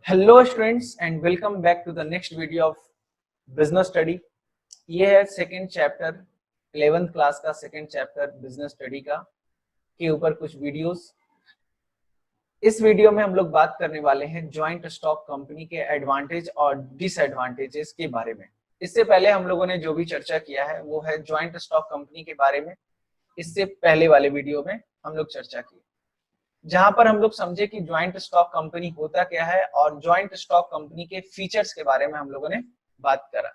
Hello students and welcome back to the next video of business study. ये है second chapter 11th class का second chapter business study का के ऊपर कुछ वीडियोस। इस वीडियो में हम लोग बात करने वाले हैं जॉइंट स्टॉक कंपनी के एडवांटेज और डिसएडवांटेजेस के बारे में। इससे पहले हम लोगों ने जो भी चर्चा किया है वो है जॉइंट स्टॉक कंपनी के बारे में। इससे पहले वाले वीडियो में हम लोग चर्चा की, जहां पर हम लोग समझे कि ज्वाइंट स्टॉक कंपनी होता क्या है और ज्वाइंट स्टॉक कंपनी के फीचर्स के बारे में हम लोगों ने बात करा।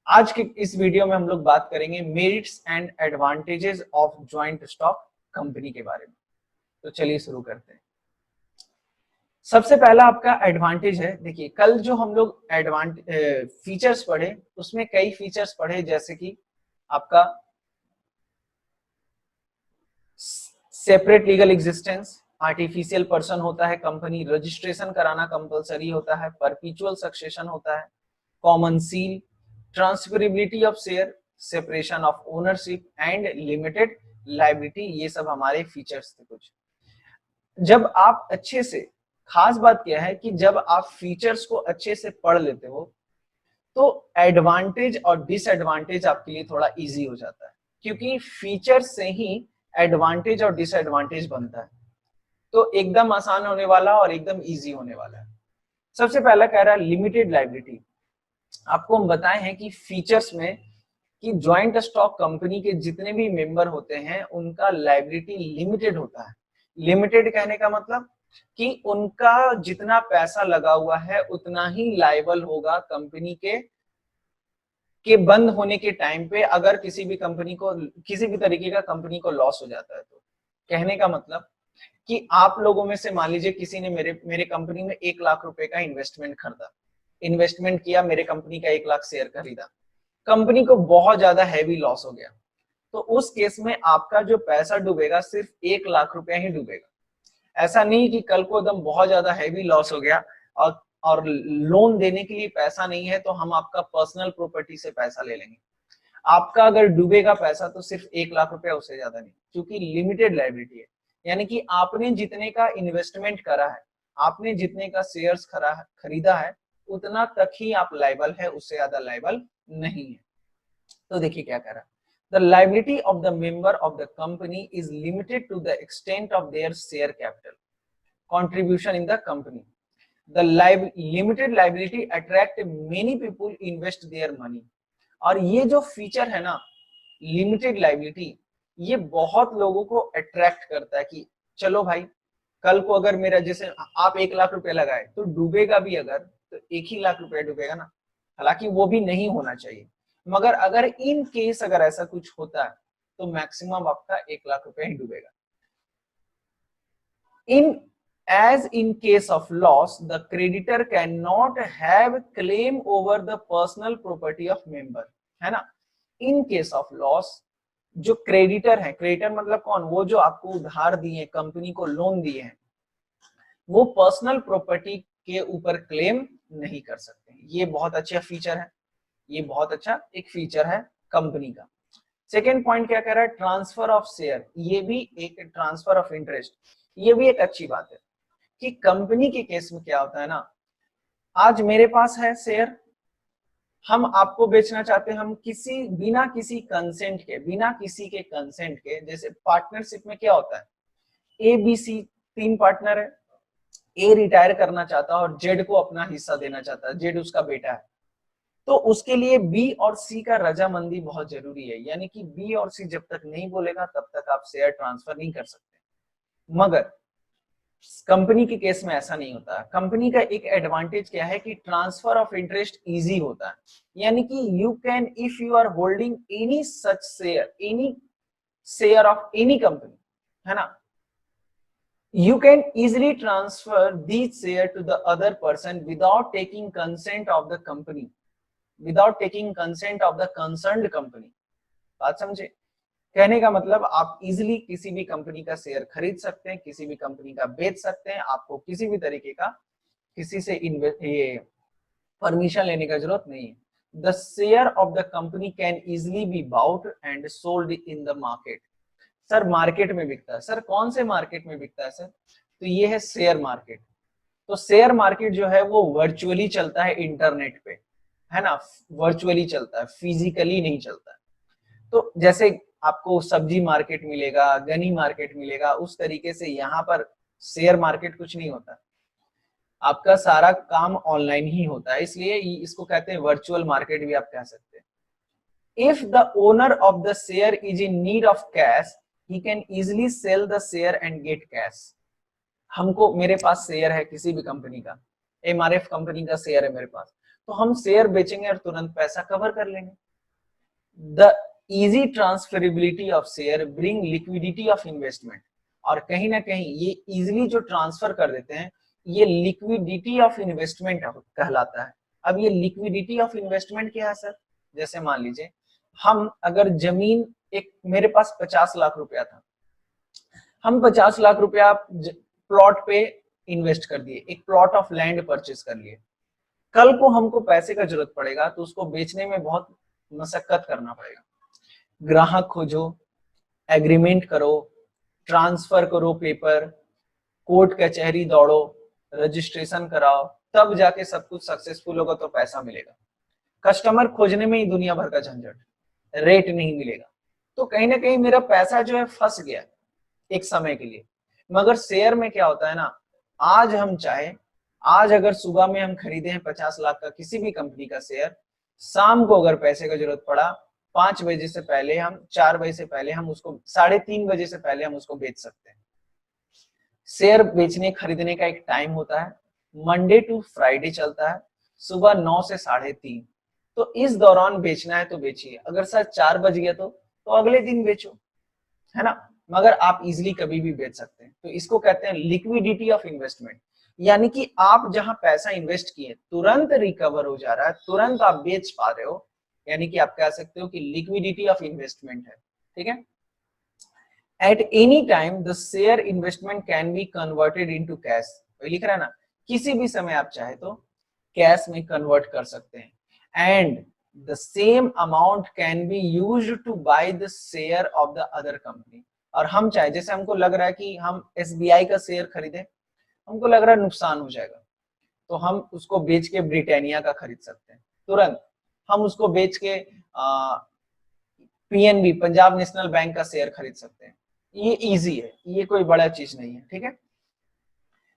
आज के इस वीडियो में हम लोग बात करेंगे merits and advantages of joint stock company के बारे में। तो चलिए शुरू करते हैं। सबसे पहला आपका एडवांटेज है, देखिए कल जो हम लोग फीचर्स पढ़े उसमें कई फीचर्स पढ़े, जैसे कि आपका separate legal existence, artificial person होता है कंपनी, रजिस्ट्रेशन कराना कंपलसरी होता है, परपीचुअल सक्सेशन होता है, common seal, transferability of share, separation of ownership and limited liability. ये सब हमारे फीचर्स थे कुछ। जब आप अच्छे से, खास बात क्या है कि जब आप फीचर्स को अच्छे से पढ़ लेते हो तो एडवांटेज और डिसएडवांटेज आपके लिए थोड़ा इजी हो जाता है, क्योंकि फीचर से ही एडवांटेज और डिसएडवांटेज बनता है। तो एकदम आसान होने वाला और एकदम इजी होने वाला है। सबसे पहला कह रहा है लिमिटेड लायबिलिटी। आपको हम बताए हैं कि फीचर्स में कि ज्वाइंट स्टॉक कंपनी के जितने भी मेंबर होते हैं उनका लायबिलिटी लिमिटेड होता है। लिमिटेड कहने का मतलब कि उनका जितना पैसा लगा हुआ है उतना ही लायबल होगा कंपनी के बंद होने के टाइम पे, अगर किसी भी कंपनी को किसी भी तरीके का कंपनी को लॉस हो जाता है। तो कहने का मतलब कि आप लोगों में से मान लीजिए किसी ने मेरे कंपनी में 1 लाख रुपए का इन्वेस्टमेंट किया, मेरे कंपनी का 1 लाख शेयर खरीदा, कंपनी को बहुत ज्यादा हैवी लॉस हो गया, तो उस केस में आपका जो पैसा डूबेगा सिर्फ 1 लाख रुपया ही डूबेगा। ऐसा नहीं कि कल को एकदम बहुत ज्यादा हैवी लॉस हो गया और लोन देने के लिए पैसा नहीं है तो हम आपका पर्सनल प्रॉपर्टी से पैसा ले लेंगे। आपका अगर डूबेगा पैसा तो सिर्फ 1 लाख रुपया, उससे ज्यादा नहीं, क्योंकि लिमिटेड लायबिलिटी है। यानी कि आपने जितने का इन्वेस्टमेंट करा है, आपने जितने का शेयर्स खरीदा है, उतना तक ही आप लायबल है, उससे ज्यादा लायबल नहीं है। तो देखिए क्या कह रहा है, the liability of the member of the company is limited to the extent of their share capital contribution in the company. The limited liability attract many people invest their money. और ये जो फीचर है ना limited liability, ये बहुत लोगों को attract करता है कि चलो भाई, कल को अगर मेरा, जैसे आप 1 लाख रुपए लगाए तो डूबेगा भी अगर तो 1 ही लाख रुपया डूबेगा ना, हालांकि वो भी नहीं होना चाहिए, मगर अगर इन केस अगर ऐसा कुछ होता है तो मैक्सिमम आपका 1 लाख रुपया ही डूबेगा। In case of loss, the creditor cannot have claim over the personal property of member, है ना। In case of loss, जो क्रेडिटर है, क्रेडिटर मतलब कौन, वो जो आपको उधार दिए, कंपनी को लोन दिए हैं, वो पर्सनल प्रॉपर्टी के ऊपर क्लेम नहीं कर सकते। ये बहुत अच्छा फीचर है, ये बहुत अच्छा एक फीचर है कंपनी का। सेकेंड पॉइंट क्या कह रहा है, ट्रांसफर ऑफ शेयर। ये भी एक ट्रांसफर ऑफ इंटरेस्ट, ये भी एक अच्छी बात है कि कंपनी के केस में क्या होता है ना, आज मेरे पास है शेयर, हम आपको बेचना चाहते हैं, हम बिना किसी कंसेंट के, जैसे पार्टनरशिप में क्या होता है, ए बी सी 3 पार्टनर है, ए रिटायर करना चाहता है और जेड को अपना हिस्सा देना चाहता है, जेड उसका बेटा है, तो उसके लिए बी और सी का रजामंदी बहुत जरूरी है। यानी कि बी और सी जब तक नहीं बोलेगा तब तक आप शेयर ट्रांसफर नहीं कर सकते। मगर कंपनी के केस में ऐसा नहीं होता। कंपनी का एक एडवांटेज क्या है कि ट्रांसफर ऑफ इंटरेस्ट इजी होता है। यानी कि you can, if you are holding any such share, any share of any company, है ना, you can easily transfer these share to the other person without taking consent of the company, without taking consent of the concerned company। बात समझे, कहने का मतलब आप easily किसी भी कंपनी का शेयर खरीद सकते हैं, किसी भी कंपनी का बेच सकते हैं, आपको किसी भी तरीके का किसी से ये परमिशन लेने का जरूरत नहीं है। The share of the company can easily be bought and sold in the market. Sir market में बिकता है, सर कौन से मार्केट में बिकता है सर, तो ये है शेयर मार्केट। तो शेयर मार्केट जो है वो वर्चुअली चलता है इंटरनेट पे, है ना, वर्चुअली चलता है, फिजिकली नहीं चलता है। तो जैसे आपको सब्जी मार्केट मिलेगा, गनी मार्केट मिलेगा, उस तरीके से यहाँ पर शेयर मार्केट कुछ नहीं होता, आपका सारा काम ऑनलाइन ही होता है, इसलिए इसको कहते हैं वर्चुअल मार्केट भी आप कह सकते हैं। If the owner of the share is in need of cash, he can easily sell the share and get cash. हमको, मेरे पास शेयर है किसी भी कंपनी का, एमआरएफ कंपनी का शेयर है मेरे पास, तो हम शेयर बेचेंगे और तुरंत पैसा कवर कर लेंगे। The easy transferability of share bring liquidity of investment, और कहीं ना कहीं ये इजीली जो ट्रांसफर कर देते हैं ये लिक्विडिटी ऑफ इन्वेस्टमेंट कहलाता है। अब ये लिक्विडिटी ऑफ इन्वेस्टमेंट क्या है सर? जैसे मान लीजिए हम अगर जमीन, एक मेरे पास 50 लाख रुपया था, हम 50 लाख रुपया प्लॉट पे इन्वेस्ट कर दिए, एक प्लॉट ऑफ लैंड परचेज कर लिए, कल को हमको पैसे का जरूरत पड़ेगा तो उसको बेचने में बहुत मशक्कत करना पड़ेगा, ग्राहक खोजो, एग्रीमेंट करो, ट्रांसफर करो पेपर, कोर्ट कचहरी दौड़ो, रजिस्ट्रेशन कराओ, तब जाके सब कुछ सक्सेसफुल होगा तो पैसा मिलेगा। कस्टमर खोजने में ही दुनिया भर का झंझट, रेट नहीं मिलेगा, तो कहीं ना कहीं मेरा पैसा जो है फंस गया एक समय के लिए। मगर शेयर में क्या होता है ना, आज हम चाहे, आज अगर सुबह में हम खरीदे हैं 50 लाख का किसी भी कंपनी का शेयर, शाम को अगर पैसे का जरूरत पड़ा 5 बजे से पहले, हम 4 बजे से पहले हम उसको, 3:30 बजे से पहले हम उसको बेच सकते हैं। शेयर बेचने खरीदने का एक टाइम होता है, मंडे टू फ्राइडे चलता है, सुबह 9 से 3:30, तो इस दौरान बेचना है तो बेचिए, अगर सर 4 बज गया तो अगले दिन बेचो, है ना, मगर आप इजीली कभी भी बेच सकते हैं। तो इसको कहते हैं लिक्विडिटी ऑफ इन्वेस्टमेंट, यानी कि आप जहां पैसा इन्वेस्ट किए तुरंत रिकवर हो जा रहा है, तुरंत आप बेच पा रहे हो, यानी कि आप कह सकते हो कि लिक्विडिटी ऑफ इन्वेस्टमेंट है, ठीक है। At any time the share investment can be converted into cash, वही लिख रहा है ना, किसी भी समय आप चाहे तो कैश में कन्वर्ट कर सकते हैं, and the same amount can be used to buy the share of the other company। और हम चाहे, जैसे हमको लग रहा है कि हम एसबीआई का शेयर खरीदें, हमको लग रहा है नुकसान हो जाएगा, तो हम उसको बेच के ब्रिटानिया का खरीद सकते हैं तुरंत, हम उसको बेच के पीएनबी, पंजाब नेशनल बैंक का शेयर खरीद सकते हैं, ये इजी है, ये कोई बड़ा चीज नहीं है, ठीक है।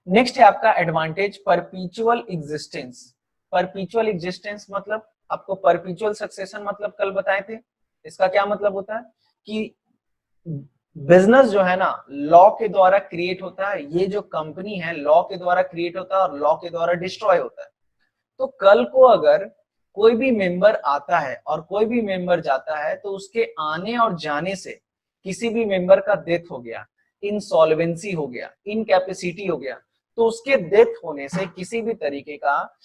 नेक्स्ट है आपका एडवांटेज परपीचुअल एग्जिस्टेंस। परपीचुअल एग्जिस्टेंस मतलब, आपको परपीचुअल सक्सेशन मतलब कल बताए थे, इसका क्या मतलब होता है कि बिजनेस जो है ना लॉ के द्वारा क्रिएट होता है, ये जो कंपनी है लॉ के द्वारा क्रिएट होता है और लॉ के द्वारा डिस्ट्रॉय होता है। तो कल को अगर कोई भी मेंबर आता है और कोई भी मेंबर जाता है, तो उसके आने और जाने से किसी भी मेंबर का डेथ हो गया, इंसॉल्वेंसी हो गया, इनकैपेसिटी हो गया, तो उसके डेथ होने से किसी भी तरीके का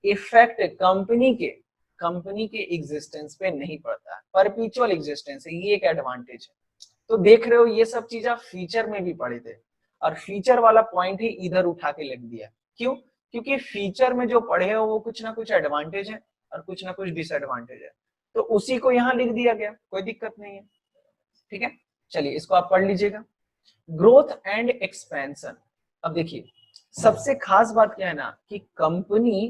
इफेक्ट कंपनी के एग्जिस्टेंस पे नहीं पड़ता है, परपीचुअल एग्जिस्टेंस है, ये एक एडवांटेज है। तो देख रहे हो ये सब चीज आप फीचर में भी पढ़े थे, और फीचर वाला पॉइंट ही इधर उठा के लिख दिया, क्यों? क्योंकि फीचर में जो पढ़े हो वो कुछ ना कुछ एडवांटेज है और कुछ ना कुछ डिसएडवांटेज है, तो उसी को यहाँ लिख दिया गया, कोई दिक्कत नहीं है, ठीक है। चलिए इसको आप पढ़ लीजिएगा। ग्रोथ एंड एक्सपेंशन, अब देखिए सबसे खास बात क्या है ना कि कंपनी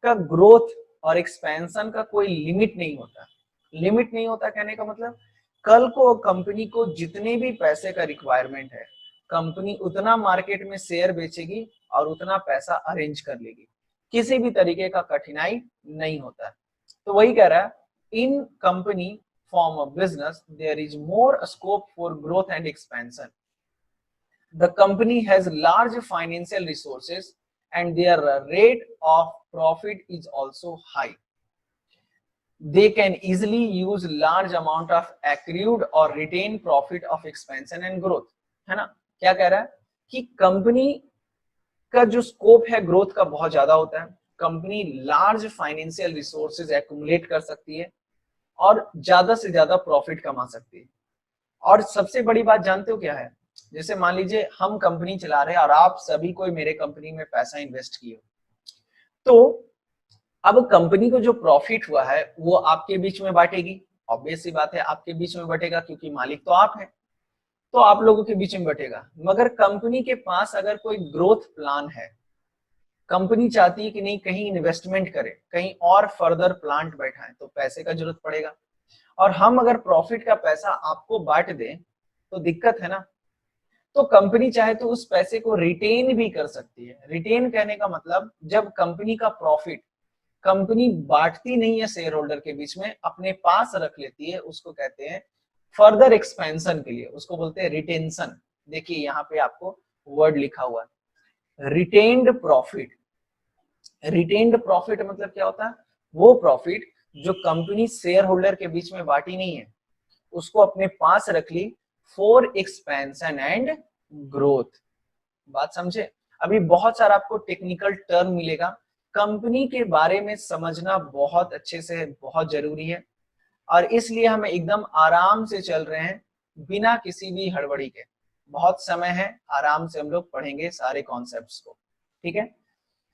का ग्रोथ और एक्सपेंशन का कोई लिमिट नहीं होता। लिमिट नहीं होता कहने का मतलब, कल को कंपनी को जितने भी पैसे का रिक्वायरमेंट है, कंपनी उतना मार्केट में शेयर बेचेगी और उतना पैसा अरेंज कर लेगी, किसी भी तरीके का कठिनाई नहीं होता है। तो वही कह रहा है, इन company form of business there is more scope for growth and expansion. The company has large financial resources and their rate of profit is also high. They can easily use large amount of accrued or retained profit of expansion and growth, है ना। क्या कह रहा है कि company का जो scope है ग्रोथ का बहुत ज्यादा होता है, company large financial resources accumulate कर सकती है और ज्यादा से ज्यादा प्रॉफिट कमा सकती है। और सबसे बड़ी बात जानते हो क्या है, जैसे मान लीजिए हम कंपनी चला रहे हैं और आप सभी कोई मेरे कंपनी में पैसा इन्वेस्ट किए, तो अब कंपनी को जो प्रॉफिट हुआ है वो आपके बीच में बांटेगी, ऑब्वियस सी बात है आपके बीच में बटेगा क्योंकि मालिक तो आप हैं, तो आप लोगों के बीच में बटेगा। मगर कंपनी के पास अगर कोई ग्रोथ प्लान है, कंपनी चाहती है कि नहीं कहीं इन्वेस्टमेंट करे, कहीं और फर्दर प्लांट बैठाएं, तो पैसे का जरूरत पड़ेगा। और हम अगर प्रॉफिट का पैसा आपको बांट दें तो दिक्कत है ना। तो कंपनी चाहे तो उस पैसे को रिटेन भी कर सकती है। रिटेन कहने का मतलब जब कंपनी का प्रॉफिट कंपनी बांटती नहीं है शेयर होल्डर के बीच में, अपने पास रख लेती है, उसको कहते हैं फर्दर एक्सपेंशन के लिए, उसको बोलते हैं रिटेंशन। देखिए यहाँ पे आपको वर्ड लिखा हुआ है रिटेन्ड प्रॉफिट। रिटेन्ड प्रॉफिट मतलब क्या होता है, वो प्रॉफिट जो कंपनी शेयर होल्डर के बीच में बांटी नहीं है, उसको अपने पास रख ली फॉर एक्सपेंशन एंड ग्रोथ। बात समझे। अभी बहुत सारा आपको टेक्निकल टर्म मिलेगा, कंपनी के बारे में समझना बहुत अच्छे से बहुत जरूरी है, और इसलिए हम एकदम आराम से चल रहे हैं बिना किसी भी हड़बड़ी के। बहुत समय है, आराम से हम लोग पढ़ेंगे सारे कॉन्सेप्ट्स को, ठीक है।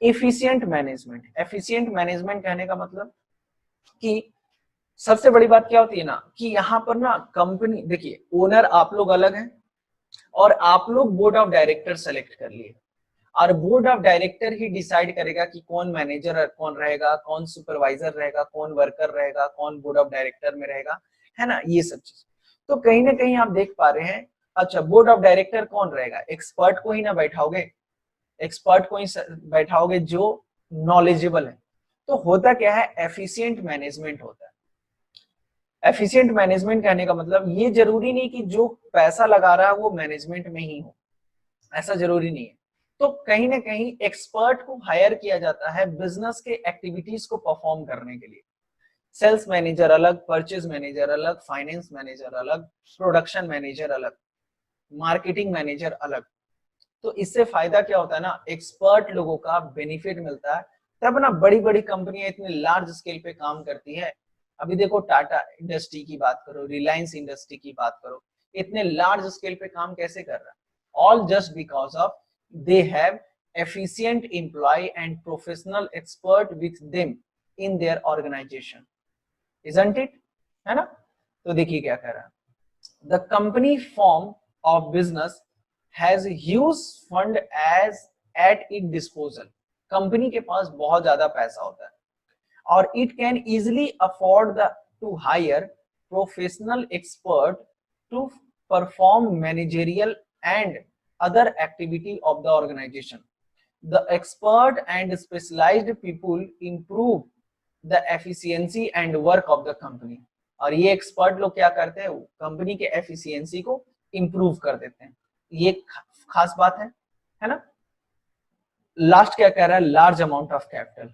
Efficient management. एफिशिएंट मैनेजमेंट कहने का मतलब कि सबसे बड़ी बात क्या होती है ना, कि यहाँ पर ना कंपनी, देखिए ओनर आप लोग अलग हैं और आप लोग बोर्ड ऑफ डायरेक्टर सेलेक्ट कर लिए, और board of director he decide करेगा कि कौन मैनेजर कौन रहेगा, कौन सुपरवाइजर रहेगा, कौन वर्कर रहेगा, कौन बोर्ड ऑफ डायरेक्टर में रहेगा, है ना, ये सब चीज। तो कहीं ना कहीं आप देख पा रहे हैं, अच्छा बोर्ड ऑफ डायरेक्टर कौन रहेगा, एक्सपर्ट को ही ना बैठाओगे, एक्सपर्ट को ही बैठाओगे जो नॉलेजेबल है। तो होता क्या है, एफिशिएंट मैनेजमेंट होता है। एफिशिएंट मैनेजमेंट कहने का मतलब ये जरूरी नहीं कि जो पैसा लगा रहा है वो मैनेजमेंट में ही हो, ऐसा जरूरी नहीं है। तो कहीं ना कहीं एक्सपर्ट को हायर किया जाता है बिजनेस के एक्टिविटीज को परफॉर्म करने के लिए। सेल्स मैनेजर अलग, परचेज मैनेजर अलग, फाइनेंस मैनेजर अलग, प्रोडक्शन मैनेजर अलग, मार्केटिंग मैनेजर अलग। तो इससे फायदा क्या होता है ना, एक्सपर्ट लोगों का बेनिफिट मिलता है, तब ना बड़ी बड़ी कंपनियां इतने लार्ज स्केल पे काम करती है। अभी देखो टाटा इंडस्ट्री की बात करो, रिलायंस इंडस्ट्री की बात करो, इतने लार्ज स्केल पे काम कैसे कर रहा है, all just because of they have efficient employee and professional expert with them in their organization, isn't it, है ना। तो देखिए क्या कह रहा है, the company form of business has huge fund as at its disposal। Company के पास बहुत ज्यादा पैसा होता है और it can easily afford to hire professional expert to perform managerial and other activity of the organization। The expert and specialized people improve the efficiency and work of the company। और ये expert लोग क्या करते हैं, company के efficiency को improve कर देते हैं, ये खास बात है ना। लास्ट क्या कह रहा है, large amount of capital.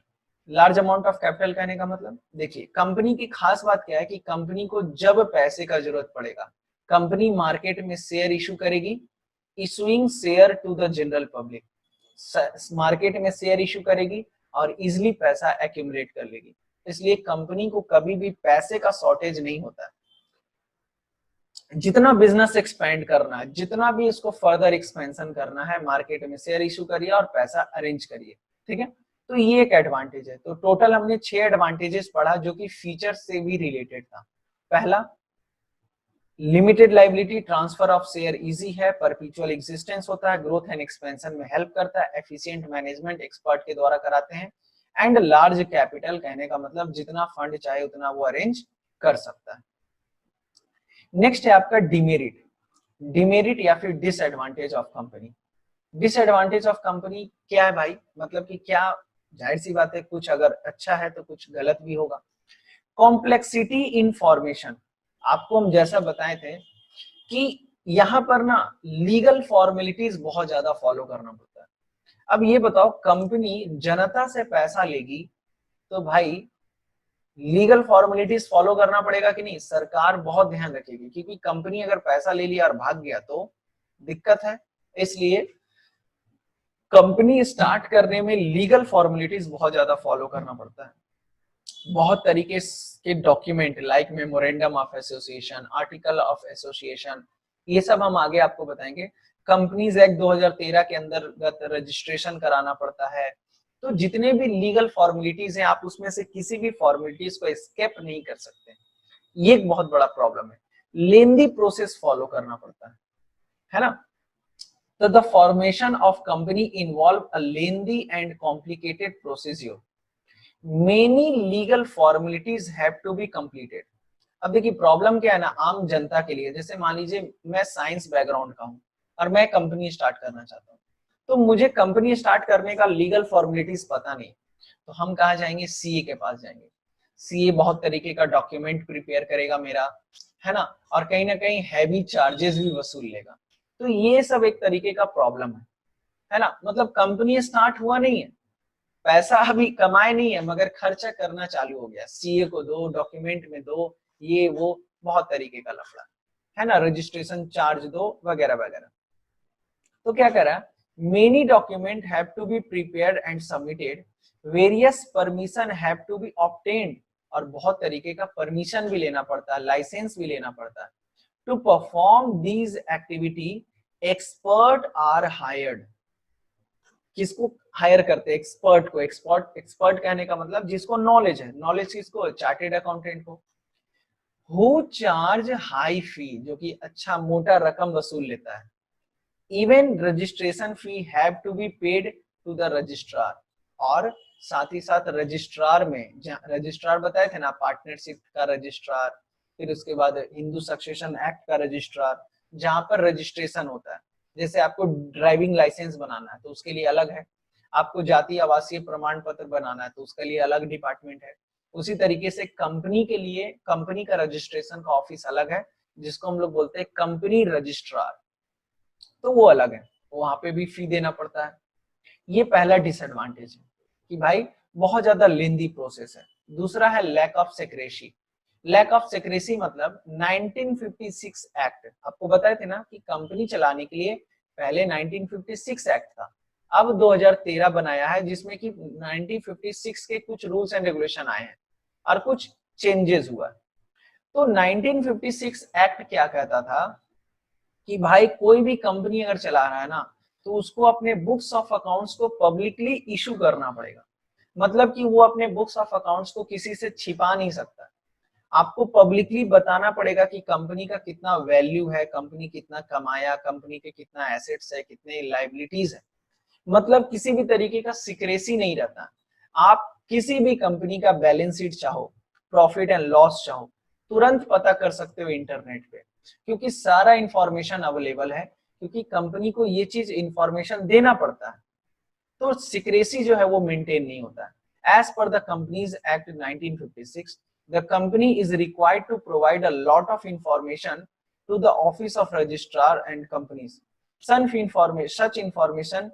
Large amount of capital कहने का मतलब देखिए कंपनी की खास बात क्या है कि कंपनी को जब पैसे का जरूरत पड़ेगा, कंपनी मार्केट में शेयर इशू करेगी, issuing share to the general public, market में शेयर इशू करेगी और इजिली पैसा एक्यूमुलेट कर लेगी। इसलिए कंपनी को कभी भी पैसे का शॉर्टेज नहीं होता है। जितना बिजनेस एक्सपेंड करना है, जितना भी इसको फर्दर एक्सपेंशन करना है, मार्केट में शेयर इशू करिए और पैसा अरेंज करिए, ठीक है। तो ये एक एडवांटेज है। तो टोटल हमने 6 एडवांटेजेस पढ़ा जो कि फीचर्स से भी रिलेटेड था। पहला, limited liability, transfer of share easy है, परपेचुअल एग्जिस्टेंस होता है, ग्रोथ एंड एक्सपेंशन में हेल्प करता है, एफिशिएंट मैनेजमेंट एक्सपर्ट के द्वारा कराते हैं, एंड लार्ज कैपिटल कहने का मतलब जितना फंड चाहे उतना वो अरेंज कर सकता है। नेक्स्ट है आपका डिमेरिट। डिमेरिट या फिर disadvantage of company. Disadvantage of company क्या है भाई, मतलब कि क्या, जाहिर सी बात है कुछ अगर अच्छा है तो कुछ गलत भी होगा। कॉम्प्लेक्सिटी इन फॉर्मेशन, आपको हम जैसा बताए थे कि यहाँ पर ना लीगल फॉर्मेलिटीज बहुत ज्यादा फॉलो करना पड़ता है। अब ये बताओ, कंपनी जनता से पैसा लेगी तो भाई लीगल फॉर्मेलिटीज फॉलो करना पड़ेगा कि नहीं, सरकार बहुत ध्यान रखेगी, क्योंकि कंपनी अगर पैसा ले लिया और भाग गया तो दिक्कत है। इसलिए कंपनी स्टार्ट करने में लीगल फॉर्मेलिटीज बहुत ज्यादा फॉलो करना पड़ता है। बहुत तरीके के document like memorandum of association, article of association, ये सब हम आगे आपको बताएंगे। कंपनीज एक्ट 2013 के अंतर्गत रजिस्ट्रेशन कराना पड़ता है। तो जितने भी लीगल फॉर्मेलिटीज हैं, आप उसमें से किसी भी फॉर्मेलिटीज को एस्केप नहीं कर सकते, ये एक बहुत बड़ा प्रॉब्लम है। लेंदी प्रोसेस फॉलो करना पड़ता है ना। तो the formation of company involve a lengthy and complicated procedure, many legal formalities have to be completed. अब देखिए प्रॉब्लम क्या है ना, आम जनता के लिए, जैसे मान लीजिए मैं साइंस बैकग्राउंड का हूँ और मैं कंपनी स्टार्ट करना चाहता हूँ, तो मुझे कंपनी स्टार्ट करने का लीगल फॉर्मेलिटीज पता नहीं, तो हम कहाँ जाएंगे, सीए के पास जाएंगे। सीए बहुत तरीके का डॉक्यूमेंट प्रिपेयर करेगा मेरा, है ना, और कहीं ना कहीं हैवी चार्जेस भी वसूल लेगा। तो ये सब एक तरीके का प्रॉब्लम है ना, मतलब कंपनी स्टार्ट हुआ नहीं है, पैसा अभी कमाए नहीं है, मगर खर्चा करना चालू हो गया, सीए को दो, डॉक्यूमेंट में दो, ये वो बहुत तरीके का लफड़ा, है ना, रजिस्ट्रेशन चार्ज दो वगैरह वगैरह। तो क्या करा, many document have to be prepared and submitted, various permission have to be obtained, और बहुत तरीके का परमिशन भी लेना पड़ता है, लाइसेंस भी लेना पड़ता है। To perform these activity expert are hired, किसको हायर करते हैं, एक्सपर्ट को। एक्सपर्ट, एक्सपर्ट कहने का मतलब जिसको नॉलेज है, नॉलेज किसको, चार्टेड अकाउंटेंट को। हु चार्ज हाई फी, जो कि अच्छा मोटा रकम वसूल लेता है। Even registration fee have to be paid to the registrar, और साथ ही साथ रजिस्ट्रार में, रजिस्ट्रार बताए थे ना, पार्टनरशिप का रजिस्ट्रार, फिर उसके बाद हिंदू सक्सेशन एक्ट का रजिस्ट्रार, जहां पर रजिस्ट्रेशन होता है। जैसे आपको ड्राइविंग लाइसेंस बनाना है तो उसके लिए अलग है, आपको जाति आवासीय प्रमाण पत्र बनाना है तो उसके लिए अलग डिपार्टमेंट है। उसी तरीके से कंपनी के लिए कंपनी का रजिस्ट्रेशन का ऑफिस अलग है, जिसको हम लोग बोलते हैं कंपनी रजिस्ट्रार, तो वो अलग है, वहां पे भी फी देना पड़ता है। ये पहला डिसएडवांटेज है कि भाई बहुत ज्यादा लेंदी प्रोसेस है। दूसरा है lack of secrecy. Lack of secrecy मतलब 1956 एक्ट, आपको बताए थे ना कि कंपनी चलाने के लिए पहले 1956 एक्ट था, अब 2013 बनाया है, जिसमें कि 1956 के कुछ रूल्स एंड रेगुलेशन आए हैं और कुछ चेंजेस हुआ। तो 1956 एक्ट क्या कहता था कि भाई कोई भी कंपनी अगर चला रहा है ना, तो उसको अपने बुक्स ऑफ अकाउंट्स को पब्लिकली इशू करना पड़ेगा। मतलब कि वो अपने बुक्स ऑफ अकाउंट्स को किसी से छिपा नहीं सकता, आपको पब्लिकली बताना पड़ेगा कि कंपनी का कितना वैल्यू है, कंपनी कितना कमाया, कंपनी के कितना एसेट्स है, कितने लाइबिलिटीज है। मतलब किसी भी तरीके का सिक्रेसी नहीं रहता। आप किसी भी कंपनी का बैलेंस शीट चाहो, प्रॉफिट एंड लॉस चाहो, तुरंत पता कर सकते हो इंटरनेट पे, क्योंकि सारा इंफॉर्मेशन अवेलेबल है, क्योंकि कंपनी को ये चीज इंफॉर्मेशन देना पड़ता है, तो सिक्रेसी जो है वो मेंटेन नहीं होता है। As per the companies act 1956, the company is required to provide a lot of information to the office of registrar and companies. Such information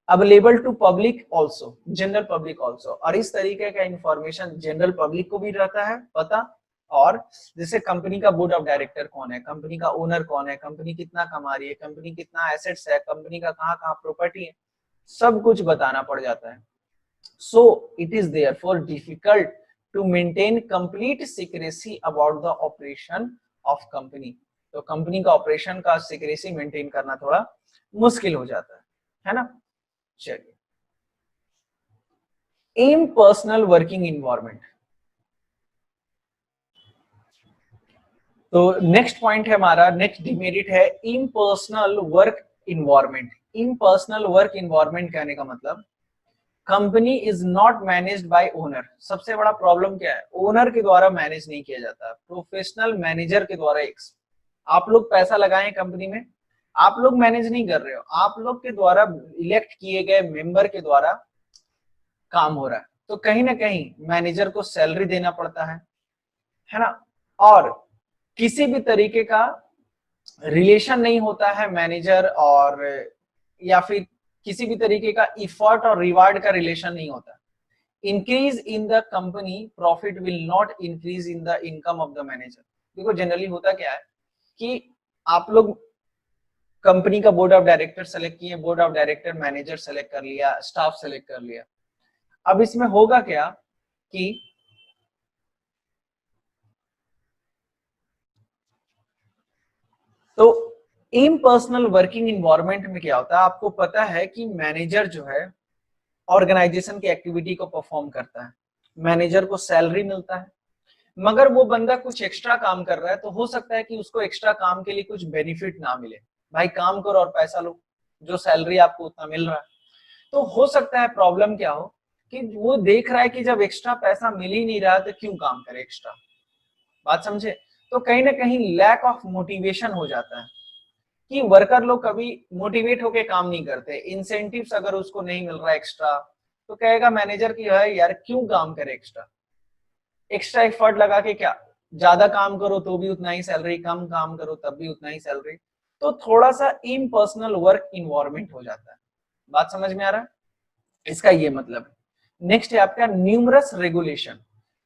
available to public also, general public also, और इस तरीके का information general public को भी रहता है पता। और जैसे कंपनी का बोर्ड ऑफ डायरेक्टर कौन है, कंपनी का ओनर कौन है, कंपनी कितना कमा रही है, कंपनी कितना एसेट्स है, कंपनी का कहाँ कहाँ प्रॉपर्टी है, सब कुछ बताना पड़ जाता है। So it is therefore difficult to maintain complete secrecy about the operation of company. तो कंपनी का ऑपरेशन का सीक्रेसी मेंटेन करना थोड़ा मुश्किल हो जाता है ना। चलिए, इम्पर्सनल वर्किंग इन्वायरमेंट। तो नेक्स्ट पॉइंट है हमारा, नेक्स्ट डिमेरिट है impersonal work environment. Impersonal work environment कहने का मतलब company is not managed by owner. सबसे बड़ा प्रॉब्लम क्या है, ओनर के द्वारा मैनेज नहीं किया जाता, प्रोफेशनल मैनेजर के द्वारा। आप लोग पैसा लगाए कंपनी में, आप लोग मैनेज नहीं कर रहे हो, आप लोग के द्वारा इलेक्ट किए गए मेंबर के द्वारा काम हो रहा है, तो कहीं ना कहीं मैनेजर को सैलरी देना पड़ता है ना। और किसी भी तरीके का रिलेशन नहीं होता है मैनेजर और, या फिर किसी भी तरीके का इफर्ट और रिवार्ड का रिलेशन नहीं होता। Increase in the company profit will not increase in the income of the manager. देखो जनरली होता क्या है कि आप लोग कंपनी का बोर्ड ऑफ डायरेक्टर सेलेक्ट किए, board of director manager select कर लिया, स्टाफ सेलेक्ट कर लिया। अब इसमें होगा क्या कि तो इम्पर्सनल वर्किंग इन्वायरमेंट में क्या होता है, आपको पता है कि मैनेजर जो है ऑर्गेनाइजेशन की एक्टिविटी को परफॉर्म करता है, मैनेजर को सैलरी मिलता है, मगर वो बंदा कुछ एक्स्ट्रा काम कर रहा है, तो हो सकता है कि उसको एक्स्ट्रा काम के लिए कुछ बेनिफिट ना मिले। भाई काम करो और पैसा लो, जो सैलरी आपको उतना मिल रहा है। तो हो सकता है प्रॉब्लम क्या हो कि वो देख रहा है कि जब एक्स्ट्रा पैसा मिल ही नहीं रहा तो क्यों काम करे एक्स्ट्रा, बात समझे। तो कहीं ना कहीं लैक ऑफ मोटिवेशन हो जाता है कि वर्कर लोग कभी मोटिवेट होके काम नहीं करते। इंसेंटिव्स अगर उसको नहीं मिल रहा एक्स्ट्रा तो कहेगा मैनेजर की है यार क्यों काम करे एक्स्ट्रा, एक्स्ट्रा एफर्ट लगा के क्या, ज्यादा काम करो तो भी उतना ही सैलरी, कम काम करो तब भी उतना ही सैलरी। तो थोड़ा सा इम्पर्सनल वर्क इन्वायरमेंट हो जाता है, बात समझ में आ रहा है, इसका ये मतलब है। नेक्स्ट है आपका न्यूमरस रेगुलेशन।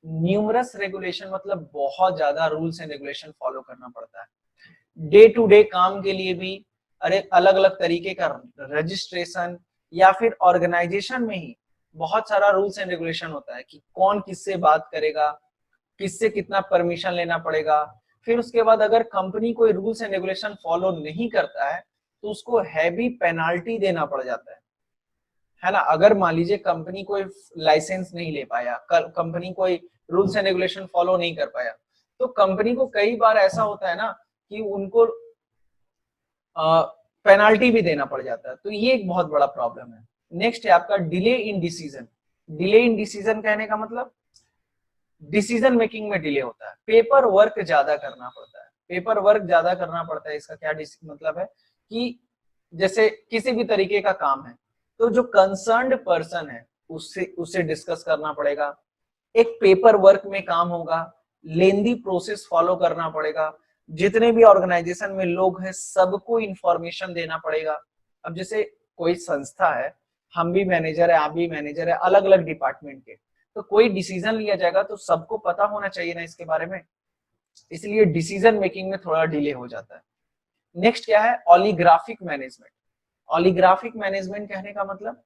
न्यूमरस रेगुलेशन मतलब बहुत ज्यादा रूल्स एंड रेगुलेशन फॉलो करना पड़ता है डे टू डे काम के लिए भी। अरे अलग अलग तरीके का रजिस्ट्रेशन या फिर ऑर्गेनाइजेशन में ही बहुत सारा रूल्स एंड रेगुलेशन होता है कि कौन किससे बात करेगा, किससे कितना परमिशन लेना पड़ेगा। फिर उसके बाद अगर कंपनी कोई रूल्स एंड रेगुलेशन फॉलो नहीं करता है तो उसको हैवी पेनाल्टी देना पड़ जाता है ना। अगर मान लीजिए कंपनी कोई लाइसेंस नहीं ले पाया, कंपनी कोई रूल्स एंड रेगुलेशन फॉलो नहीं कर पाया, तो कंपनी को कई बार ऐसा होता है ना कि उनको पेनाल्टी भी देना पड़ जाता है। तो ये एक बहुत बड़ा प्रॉब्लम है। नेक्स्ट है आपका delay in decision. Delay in decision कहने का मतलब डिसीजन मेकिंग में डिले होता है, पेपर वर्क ज्यादा करना पड़ता है। पेपर वर्क ज्यादा करना पड़ता है, इसका क्या मतलब है कि जैसे किसी भी तरीके का काम है तो जो कंसर्न्ड पर्सन है उससे डिस्कस करना पड़ेगा, एक पेपर वर्क में काम होगा, लेंदी प्रोसेस फॉलो करना पड़ेगा, जितने भी ऑर्गेनाइजेशन में लोग हैं सबको इंफॉर्मेशन देना पड़ेगा। अब जैसे कोई संस्था है, हम भी मैनेजर है, आप भी मैनेजर है, अलग अलग डिपार्टमेंट के, तो कोई डिसीजन लिया जाएगा तो सबको पता होना चाहिए ना इसके बारे में, इसलिए डिसीजन मेकिंग में थोड़ा डिले हो जाता है। नेक्स्ट क्या है, ऑलिग्राफिक मैनेजमेंट। ऑलिग्राफिक मैनेजमेंट कहने का मतलब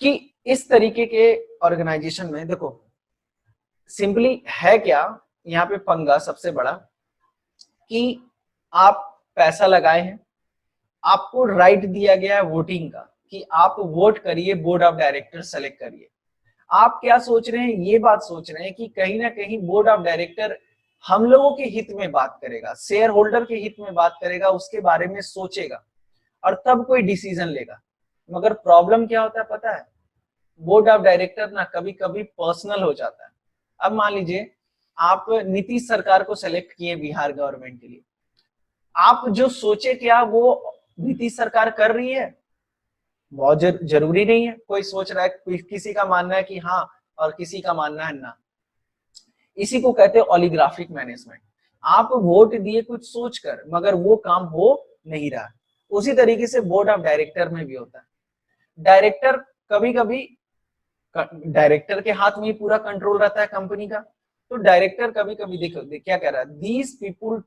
कि इस तरीके के ऑर्गेनाइजेशन में देखो सिंपली है क्या यहाँ पे पंगा सबसे बड़ा कि आप पैसा लगाए हैं, आपको राइट दिया गया है वोटिंग का कि आप वोट करिए, बोर्ड ऑफ डायरेक्टर सेलेक्ट करिए। आप क्या सोच रहे हैं, ये बात सोच रहे हैं कि कहीं ना कहीं बोर्ड ऑफ डायरेक्टर हम लोगों के हित में बात करेगा, शेयर होल्डर के हित में बात करेगा, उसके बारे में सोचेगा और तब कोई डिसीजन लेगा। मगर प्रॉब्लम क्या होता है पता है, बोर्ड ऑफ डायरेक्टर ना कभी कभी पर्सनल हो जाता है। अब मान लीजिए आप नीतीश सरकार को सेलेक्ट किए बिहार गवर्नमेंट के लिए, आप जो सोचे क्या वो नीतीश सरकार कर रही है, बहुत जरूरी नहीं है। कोई सोच रहा है, किसी का मानना है कि हाँ और किसी का मानना है ना, इसी को कहते हैं ओलिग्राफिक मैनेजमेंट। आप वोट दिए कुछ सोचकर मगर वो काम हो नहीं रहा। उसी तरीके से बोर्ड ऑफ डायरेक्टर में भी होता है। डायरेक्टर कभी कभी, डायरेक्टर के हाथ में ही पूरा कंट्रोल रहता है कंपनी का, तो डायरेक्टर कभी कभी देखो क्या कह रहा है, these people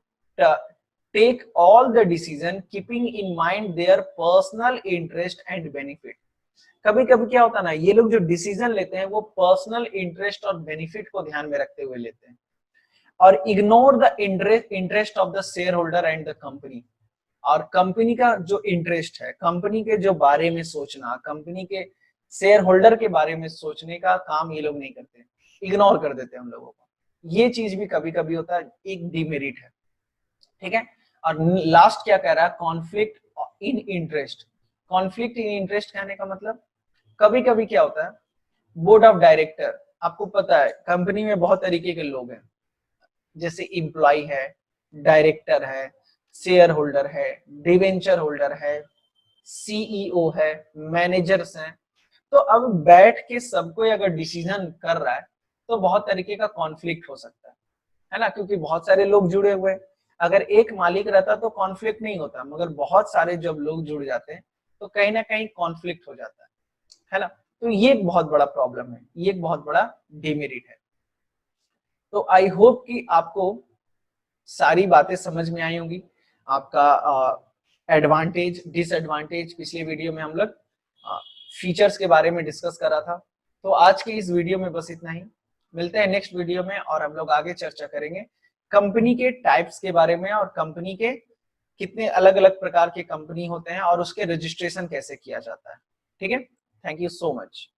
take all the decision keeping in mind their personal interest and benefit. कभी कभी क्या होता है ना, ये लोग जो डिसीजन लेते हैं वो पर्सनल इंटरेस्ट और बेनिफिट को ध्यान में रखते हुए लेते हैं और ignore the interest of the share holder and the company. और कंपनी का जो इंटरेस्ट है, कंपनी के जो बारे में सोचना, कंपनी के शेयर होल्डर के बारे में सोचने का काम ये लोग नहीं करते, इग्नोर कर देते हैं हम लोगों को। ये चीज भी कभी कभी होता है, एक डिमेरिट है, ठीक है। और लास्ट क्या कह रहा है, conflict in interest. Conflict in interest कहने का मतलब कभी कभी क्या होता है, बोर्ड ऑफ डायरेक्टर, आपको पता है कंपनी में बहुत तरीके के लोग हैं, जैसे इम्प्लॉय है, डायरेक्टर है, शेयर होल्डर है, डिवेंचर होल्डर है, सीईओ है, मैनेजर्स हैं। तो अब बैठ के सबको अगर डिसीजन कर रहा है तो बहुत तरीके का कॉन्फ्लिक्ट हो सकता है ना, क्योंकि बहुत सारे लोग जुड़े हुए हैं। अगर एक मालिक रहता तो कॉन्फ्लिक्ट नहीं होता, मगर बहुत सारे जब लोग जुड़ जाते हैं तो कहीं ना कहीं कॉन्फ्लिक्ट हो जाता है ना। तो ये एक बहुत बड़ा प्रॉब्लम है, ये एक बहुत बड़ा डिमेरिट है। तो आई होप कि आपको सारी बातें समझ में आई होंगी। आपका एडवांटेज डिसएडवांटेज, पिछले वीडियो में हम लोग फीचर्स के बारे में डिस्कस करा था। तो आज की इस वीडियो में बस इतना ही, मिलते हैं नेक्स्ट वीडियो में और हम लोग आगे चर्चा करेंगे कंपनी के टाइप्स के बारे में और कंपनी के कितने अलग अलग प्रकार के कंपनी होते हैं और उसके रजिस्ट्रेशन कैसे किया जाता है। ठीक है, थैंक यू सो मच।